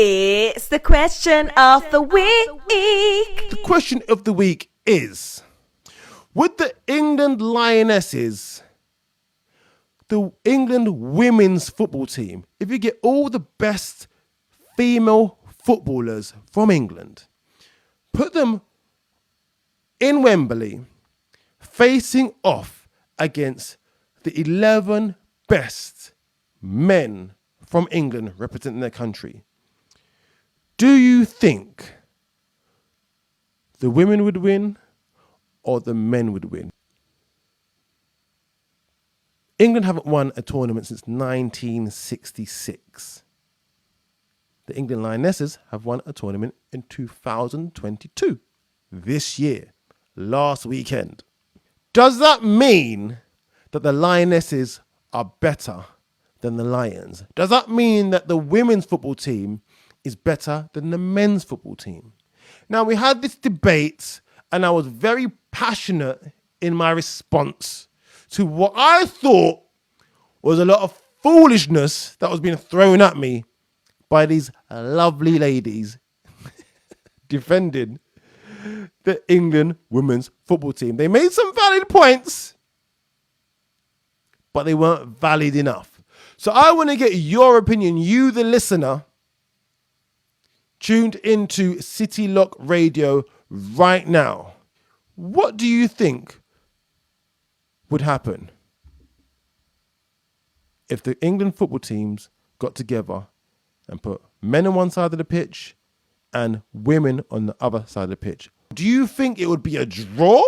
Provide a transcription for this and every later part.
It's the question of the week. The question of the week is, would the England Lionesses, the England women's football team, if you get all the best female footballers from England, put them in Wembley, facing off against the 11 best men from England representing their country, do you think the women would win or the men would win? England haven't won a tournament since 1966. The England Lionesses have won a tournament in 2022, this year, last weekend. Does that mean that the Lionesses are better than the Lions? Does that mean that the women's football team is better than the men's football team? Now, we had this debate and I was very passionate in my response to what I thought was a lot of foolishness that was being thrown at me by these lovely ladies defending the England women's football team. They made some valid points, but they weren't valid enough. So I want to get your opinion, you the listener, tuned into City Lock Radio right now. What do you think would happen if the England football teams got together and put men on one side of the pitch and women on the other side of the pitch? Do you think it would be a draw?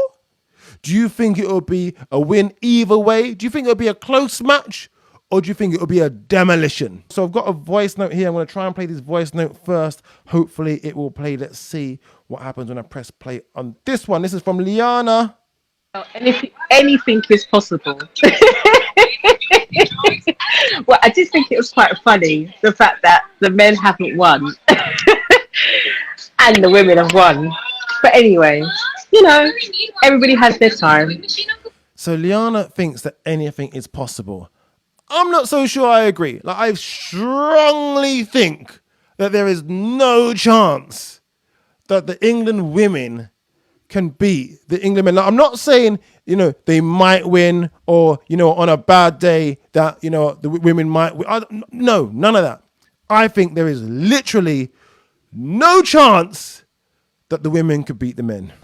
Do you think it would be a win either way? Do you think it would be a close match? Or do you think it would be a demolition? So I've got a voice note here. I'm going to try and play this voice note first. Hopefully it will play. Let's see what happens when I press play on this one. This is from Liana. Anything is possible. Well, I just think it was quite funny, the fact that the men haven't won and the women have won. But anyway, everybody has their time. So Liana thinks that anything is possible. I'm not so sure I agree. I strongly think that there is no chance that the England women can beat the England men. I'm not saying, they might win or, on a bad day that, the women might win. No, none of that. I think there is literally no chance that the women could beat the men.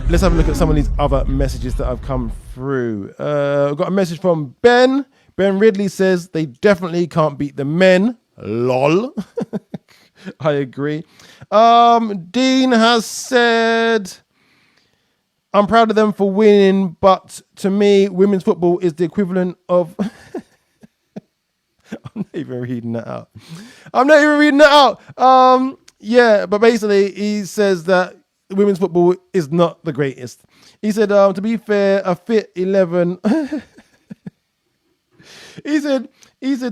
Let's have a look at some of these other messages that have come through. I've got a message from Ben. Ben Ridley says they definitely can't beat the men. Lol. I agree. Dean has said, I'm proud of them for winning, but to me, women's football is the equivalent of... I'm not even reading that out. Yeah, but basically he says that women's football is not the greatest. He said, to be fair, a fit 11... He said,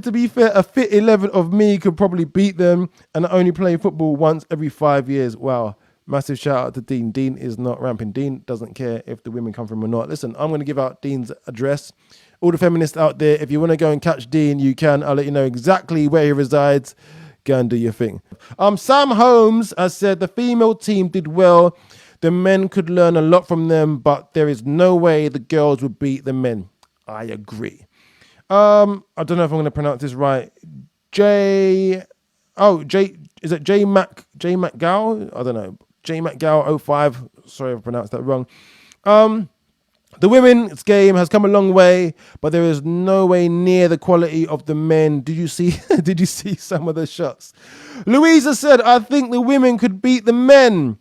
to be fair, a fit 11 of me could probably beat them, and I only play football once every 5 years. Wow. Massive shout out to Dean. Dean is not ramping. Dean doesn't care if the women come from him or not. Listen, I'm going to give out Dean's address. All the feminists out there, if you want to go and catch Dean, you can. I'll let you know exactly where he resides. Go and do your thing. Sam Holmes has said the female team did well. The men could learn a lot from them, but there is no way the girls would beat the men. I agree. I don't know if I'm going to pronounce this right. Is it J Mac Gow? I don't know. J Mac Gow 05. Sorry if I pronounced that wrong. The women's game has come a long way, but there is no way near the quality of the men. Did you see some of the shots? Louisa said, I think the women could beat the men.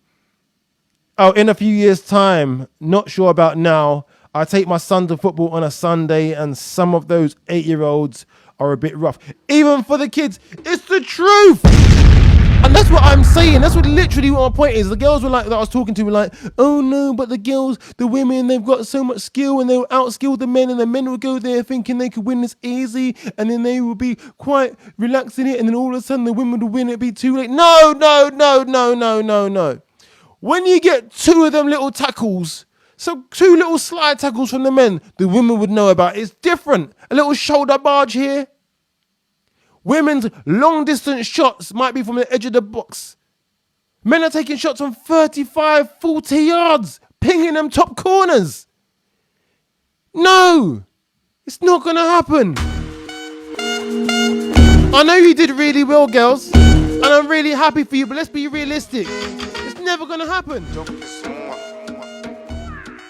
Oh, in a few years' time. Not sure about now. I take my son to football on a Sunday, and some of those 8-year-olds are a bit rough. Even for the kids, it's the truth. And that's what I'm saying. That's literally what my point is. The girls that I was talking to were like, oh no, but the women, they've got so much skill and they'll outskill the men, and the men will go there thinking they could win this easy, and then they will be quite relaxed in it, and then all of a sudden the women will win, it'll be too late. No. When you get two of them little tackles, so 2 little slide tackles from the men, the women would know about it. It's different. A little shoulder barge here. Women's long distance shots might be from the edge of the box. Men are taking shots from 35, 40 yards, pinging them top corners. No, it's not going to happen. I know you did really well, girls, and I'm really happy for you, but let's be realistic. It's never going to happen.